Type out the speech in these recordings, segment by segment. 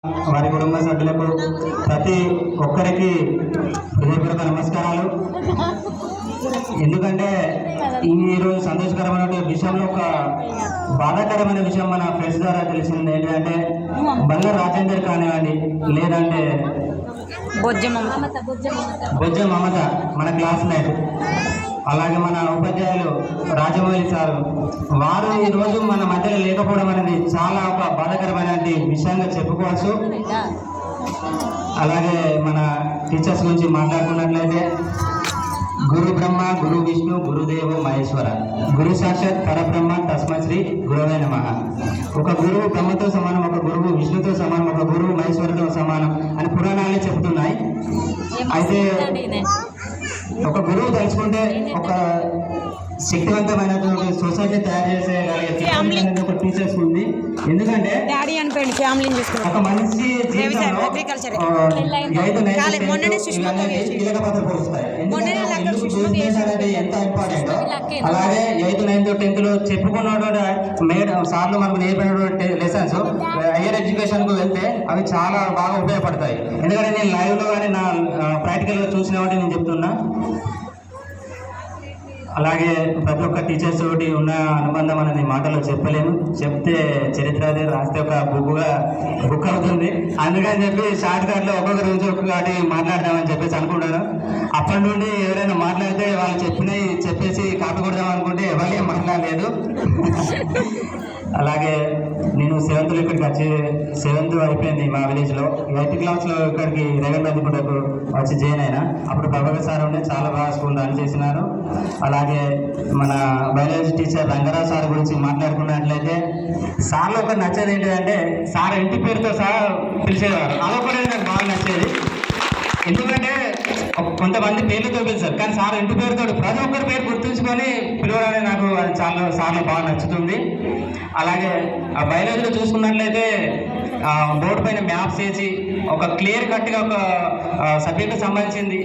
వారి కుటుంబ సభ్యులకు ప్రతి ఒక్కరికి హృదయపూర్వక నమస్కారాలు. ఎందుకంటే ఈరోజు సంతోషకరమైన విషయంలో ఒక బాధాకరమైన విషయం మన ఫ్రెండ్స్ ద్వారా తెలిసింది ఏంటంటే బల్ల రాజేందర్ కానివ్వండి, లేదంటే బొజ్జ మమత మన క్లాస్మేట్, అలాగే మన ఉపాధ్యాయులు రాజమౌళి సారు, వారు ఈరోజు మన మధ్యలో లేకపోవడం అనేది చాలా ఒక బాధాకరమైన విషయంగా చెప్పుకోవచ్చు. అలాగే మన టీచర్స్ గురించి మాట్లాడుకున్నట్లయితే గురు బ్రహ్మ గురు విష్ణు గురుదేవో మహేశ్వర, గురు సాక్షాత్ పరబ్రహ్మ తస్మశ్రీ గురవే నమః. ఒక గురువు బ్రహ్మతో సమానం, ఒక గురువు విష్ణుతో సమానం, ఒక గురువు మహేశ్వరుతో సమానం అని పురాణాలే చెబుతున్నాయి. అయితే ఒక గురువు తలుచుకుంటే ఒక శక్తివంతమైనటువంటి సొసైటీ తయారు చేసేయగలిగే ఒక టీచర్స్ ఉంది. ఎందుకంటే ఒక మనిషి జీవితంలో 5 కీలక పాత్ర పోషిస్తాయి. ఎందుకంటే ఎంత ఇంపార్టెంట్. అలాగే 8th, 9th, 10th చెప్పుకున్నటువంటి మేడం సార్లు మనకు నేర్పినటువంటి లెసన్స్ హైయర్ ఎడ్యుకేషన్ కు వెళ్తే అవి చాలా బాగా ఉపయోగపడతాయి. ఎందుకంటే నేను లైవ్ లో కానీ నా ప్రాక్టికల్ గా చూసిన వాటి నేను చెప్తున్నా. అలాగే ప్రతి ఒక్క టీచర్స్ తోటి ఉన్న అనుబంధం అనేది మాటలో చెప్పలేము. చెప్తే చరిత్ర అది రాస్తే ఒక బుక్ అవుతుంది. అందుకని చెప్పి షార్ట్ కట్లో ఒక్కొక్క రోజు ఒక్కొక్కటి మాట్లాడదామని చెప్పేసి అనుకుంటాను. అప్పటి నుండి ఎవరైనా మాట్లాడితే వాళ్ళు చెప్పేసి కాపీ కొడదాం అనుకుంటే ఎవరేం మాట్లాడలేదు. అలాగే నేను 7th ఇక్కడికి వచ్చి 7th అయిపోయింది మా విలేజ్లో. 8th క్లాస్లో ఇక్కడికి రేగందకు వచ్చి జాయిన్ అయినా. అప్పుడు ప్రభాకర్ సార్ ఉండే చాలా బాగా స్కూల్ రన్ చేసినారు. అలాగే మన బయాలజీ టీచర్ రంగరావు సార్ గురించి మాట్లాడుకున్నట్లయితే సార్లో ఒకటి నచ్చేది ఏంటంటే సార్ ఇంటి పేరుతో సహా పిలిచేవారు. అదొకటి నాకు బాగా నచ్చేది. ఎందుకంటే కొంతమంది పేర్లతో పిలిచారు, కానీ సార్ ఇంటి పేరుతో ప్రతి ఒక్కరి పేరు గుర్తుంచుకొని పిలవడానికి నాకు అది చాలా సార్లు బాగా నచ్చుతుంది. అలాగే ఆ బయాలజీలో చూసుకున్నట్లయితే బోర్డు పైన మ్యాప్స్ వేసి ఒక క్లియర్ కట్గా ఒక సబ్జెక్ట్కి సంబంధించింది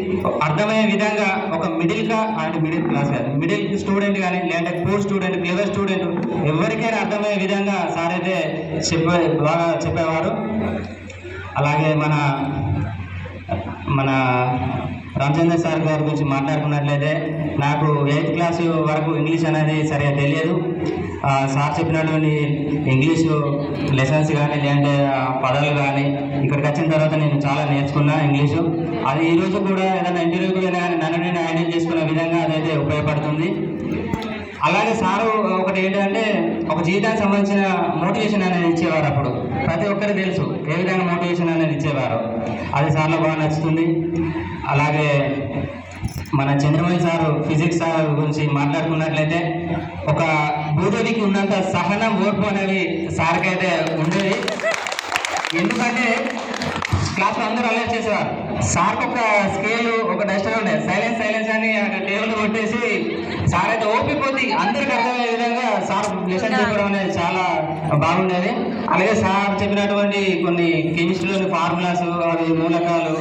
అర్థమయ్యే విధంగా ఒక మిడిల్ క్లాస్ కానీ మిడిల్ స్టూడెంట్ కానీ లేదంటే పూర్ స్టూడెంట్ క్లెవర్ స్టూడెంట్ ఎవరికైనా అర్థమయ్యే విధంగా సార్ అయితే బాగా చెప్పేవారు. అలాగే మన రామచంద్ర సార్ గారి గురించి మాట్లాడుకున్నట్లయితే నాకు 8th క్లాస్ వరకు ఇంగ్లీష్ అనేది సరిగా తెలియదు. సార్ చెప్పినటువంటి ఇంగ్లీషు లెసన్స్ కానీ లేదంటే పదాలు కానీ ఇక్కడికి వచ్చిన తర్వాత నేను చాలా నేర్చుకున్నా ఇంగ్లీషు. అది ఈరోజు కూడా ఏదైనా ఇంటర్వ్యూకి కానీ నన్ను నేను హ్యాండిల్ చేసుకునే విధంగా అదైతే ఉపయోగపడుతుంది. అలాగే సారు ఒకటి ఏంటంటే ఒక జీవితానికి సంబంధించిన మోటివేషన్ అనేది ఇచ్చేవారు. అప్పుడు ప్రతి ఒక్కరికి తెలుసు ఏ విధంగా మోటివేషన్ అనేది ఇచ్చేవారు. అది సార్లో బాగా నచ్చుతుంది. అలాగే మన చంద్రమౌళి సారు ఫిజిక్స్ సార్ గురించి మాట్లాడుకున్నట్లయితే ఒక భూదేవికి ఉన్నంత సహనం ఓర్పు అనేది సార్కి అయితే ఉండేది. ఎందుకంటే క్లాస్లో అందరూ అలర్ట్ చేసేవారు. సార్కి ఒక స్కేల్ ఒక డస్టర్ ఉండేది, సైలెన్స్ అని టేబుల్ కొట్టేసి సార్ అయితే ఓపిపోతే అందరికి అర్థమయ్యే విధంగా సార్ లెసన్ చెప్పడం అనేది చాలా బాగుండేది. అలాగే సార్ చెప్పినటువంటి కొన్ని కెమిస్ట్రీలోని ఫార్ములాస్, అవి మూలకాలు,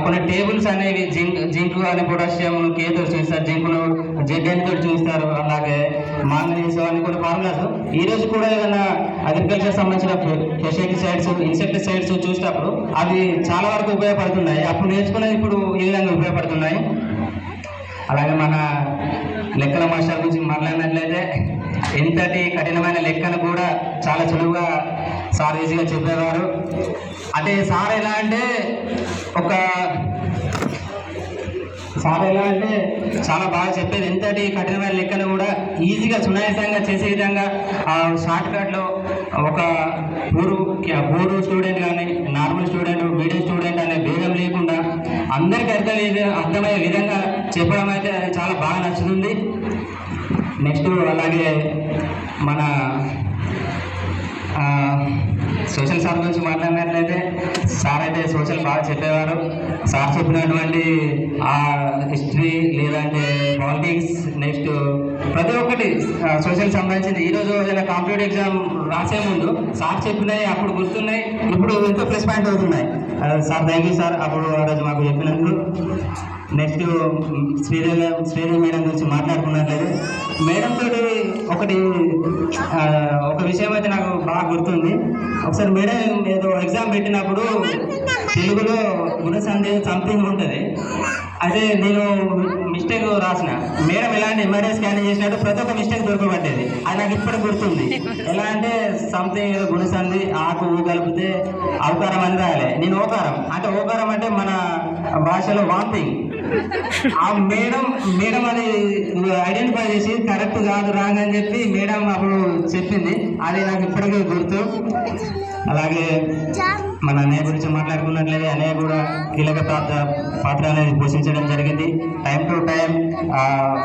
కొన్ని టేబుల్స్ అనేవి జింక్ అని పొటాషియం కేతో చూస్తారు, జింకును జెడ్ తోటి చూస్తారు. అలాగే మాంగనీస్ అని కొన్ని ఫార్ములాస్ ఈ రోజు కూడా ఏదైనా అగ్రికల్చర్ సంబంధించిన పెస్టిసైడ్స్ ఇన్సెక్టిసైడ్స్ చూసినప్పుడు అవి చాలా వరకు ఉపయోగపడుతున్నాయి. అప్పుడు నేర్చుకునేది ఇప్పుడు ఈ విధంగా ఉపయోగపడుతున్నాయి. అలాగే మన లెక్కల మాస్టర్ గురించి మాట్లాడినట్లయితే ఎంతటి కఠినమైన లెక్కను కూడా చాలా సులువుగా సార్ ఈజీగా చెప్పేవారు. అంటే సార్ ఎలా అంటే చాలా బాగా చెప్పేది. ఎంతటి కఠినమైన లెక్కను కూడా ఈజీగా సునాయాసంగా చేసే విధంగా షార్ట్ కట్లో ఒక పూరు స్టూడెంట్ కానీ నార్మల్ స్టూడెంట్ మీడియం స్టూడెంట్ అనే భేదం లేకుండా అందరికీ అర్థమయ్యే విధంగా చెప్పడం అయితే అది చాలా బాగా నచ్చుతుంది. నెక్స్ట్ అలాగే మన సోషల్ సార్ గురించి మాట్లాడినట్లయితే సార్ అయితే సోషల్ బాగా చెప్పేవారు. సార్ చెప్పినటువంటి ఆ హిస్టరీ లేదంటే పాలిటిక్స్ నెక్స్ట్ ప్రతి ఒక్కటి సోషల్ సంబంధించింది. ఈరోజు ఏదైనా కాంపిటేటివ్ ఎగ్జామ్ రాసే ముందు సార్ చెప్పినాయి అప్పుడు గుర్తున్నాయి, ఇప్పుడు ఎంతో ప్లస్ పాయింట్ అవుతున్నాయి. సార్ థ్యాంక్ యూ సార్ అప్పుడు ఆ రోజు మాకు చెప్పినందుకు. నెక్స్ట్ శ్రీదేవి మేడం గురించి మాట్లాడుకున్నట్లయితే మేడం తోటి ఒక విషయం అయితే నాకు బాగా గుర్తుంది. ఒకసారి మేడం ఏదో ఎగ్జామ్ పెట్టినప్పుడు తెలుగులో గుణసంధి సంథింగ్ ఉంటుంది. అదే నేను మిస్టేక్ రాసిన మేడం ఎలాంటి ఎంఆర్ఐ స్కానింగ్ చేసినట్టు ప్రతి ఒక్క మిస్టేక్ దొరకబట్టేది. అది నాకు ఇప్పటికి గుర్తుంది. ఎలా అంటే సంథింగ్ ఏదో గుణసంధి ఆకు కలిపితే అవకారం అని రాయాలి. నేను ఓకారం అంటే మన భాషలో వాంతింగ్. ఆ మేడం అది ఐడెంటిఫై చేసి కరెక్ట్ కాదు రాంగ్ అని చెప్పి మేడం అప్పుడు చెప్పింది. అది నాకు ఇప్పటికీ గుర్తు. అలాగే మన అన్నయ్య గురించి మాట్లాడుకున్నట్లయితే అన్నయ్య కూడా కీలక పాత్ర అనేది పోషించడం జరిగింది. టైం టు టైం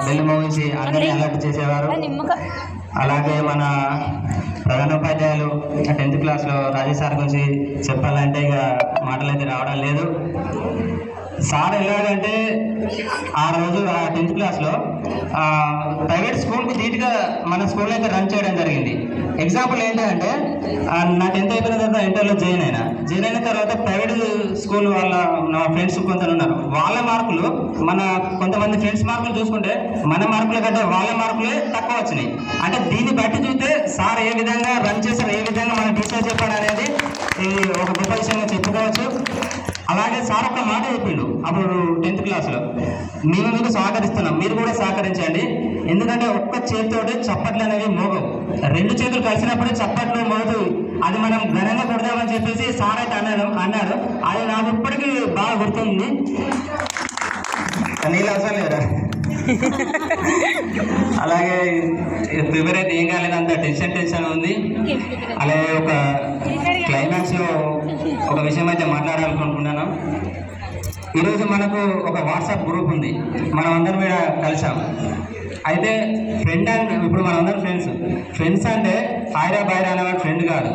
బెల్ మోగించి అందరినీ అలర్ట్ చేసేవారు. అలాగే మన ప్రధానోపాధ్యాయులు 10th క్లాస్లో రాజేష్ సార్ గురించి చెప్పాలంటే ఇక మాటలు అయితే రావడం లేదు. సార్ ఎలాగంటే ఆ రోజు 10th క్లాస్లో ప్రైవేట్ స్కూల్కి ధీటుగా మన స్కూల్ అయితే రన్ చేయడం జరిగింది. ఎగ్జాంపుల్ ఏంటంటే నా 10th అయిపోయిన తర్వాత ఇంటర్లో జాయిన్ అయిన తర్వాత ప్రైవేట్ స్కూల్ నా ఫ్రెండ్స్ కొందరు ఉన్నారు. వాళ్ళ మార్కులు కొంతమంది ఫ్రెండ్స్ మార్కులు చూసుకుంటే మన మార్కుల కంటే వాళ్ళ మార్కులే తక్కువ వచ్చినాయి. అంటే దీన్ని బట్టి చూస్తే సార్ ఏ విధంగా రన్ చేశారు, ఏ విధంగా మన టీచర్ చెప్పాడు అనేది ఒక గొప్ప విషయంగా చెప్పుకోవచ్చు. అలాగే సార్ ఒక మాట చెప్పిండు అప్పుడు 10th క్లాస్లో, మేము మీకు సహకరిస్తున్నాం, మీరు కూడా సహకరించండి. ఎందుకంటే ఒక్క చేతితోటి చప్పట్లు అనేవి మోగవు, 2 చేతులు కలిసినప్పుడే చప్పట్లు మోగదు. అది మనం ఘనంగా కొడదామని చెప్పేసి సార్ అయితే అన్నాడు. అది నాకు ఇప్పటికీ బాగా గుర్తుంది. నీళ్ళు అవసరం లేదా? అలాగే ప్రిపేర్ అయితే ఏం కాలేదు, అంత టెన్షన్ ఉంది. అలాగే ఒక క్లైమాక్స్లో ఒక విషయం అయితే మాట్లాడాలనుకుంటున్నాను. ఈరోజు మనకు ఒక వాట్సాప్ గ్రూప్ ఉంది, మనం అందరం మీద కలిసాం. అయితే ఫ్రెండ్ అంటే ఇప్పుడు మనందరం ఫ్రెండ్స్ అంటే హాయిరా బాయిరా అనేవాడు ఫ్రెండ్ కాదు.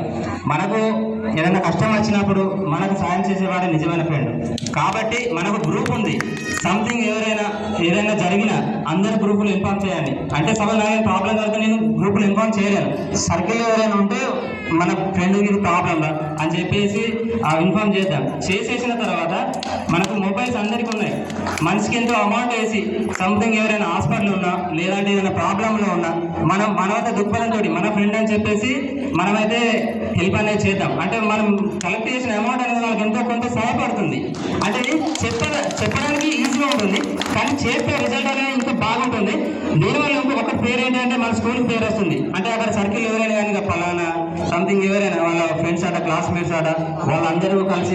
మనకు ఏదైనా కష్టం వచ్చినప్పుడు మనకు సాయం చేసేవాడే నిజమైన ఫ్రెండ్. కాబట్టి మనకు గ్రూప్ ఉంది. సంథింగ్ ఏదైనా జరిగినా అందరు గ్రూపులు ఇన్ఫార్మ్ చేయండి. అంటే సపోజ్ నాకు ప్రాబ్లం కలిగితే నేను గ్రూపులు ఇన్ఫార్మ్ చేయలేను. సర్కిల్ ఎవరైనా ఉంటే మన ఫ్రెండ్కి ఇది ప్రాబ్లం రా అని చెప్పేసి ఇన్ఫార్మ్ చేద్దాం. చేసేసిన తర్వాత మనకు మొబైల్స్ అందరికీ ఉన్నాయి. మనిషికి ఎంతో అమౌంట్ వేసి సంథింగ్ ఎవరైనా హాస్పిటల్ ఉన్నా లేదంటే ఏదైనా ప్రాబ్లంలో ఉన్నా మనమైతే దుఃఖంతో మన ఫ్రెండ్ అని చెప్పేసి మనమైతే హెల్ప్ అనేది చేద్దాం. అంటే మనం కలెక్ట్ చేసిన అమౌంట్ అనేది వాళ్ళకి ఎంతో కొంత సహాయపడుతుంది. అంటే చెప్పడానికి ఈజీగా ఉంటుంది, కానీ చేస్తే రిజల్ట్ అనేది ఇంకా బాగుంటుంది. దీనివల్ల ఒక పేరు ఏంటంటే మన స్కూల్కి పేరు వస్తుంది. అంటే అక్కడ సర్కిల్ ఎవరైనా కానీ పలానా సంథింగ్ ఎవరైనా వాళ్ళ ఫ్రెండ్స్ ఆట క్లాస్మేట్స్ ఆట వాళ్ళందరూ కలిసి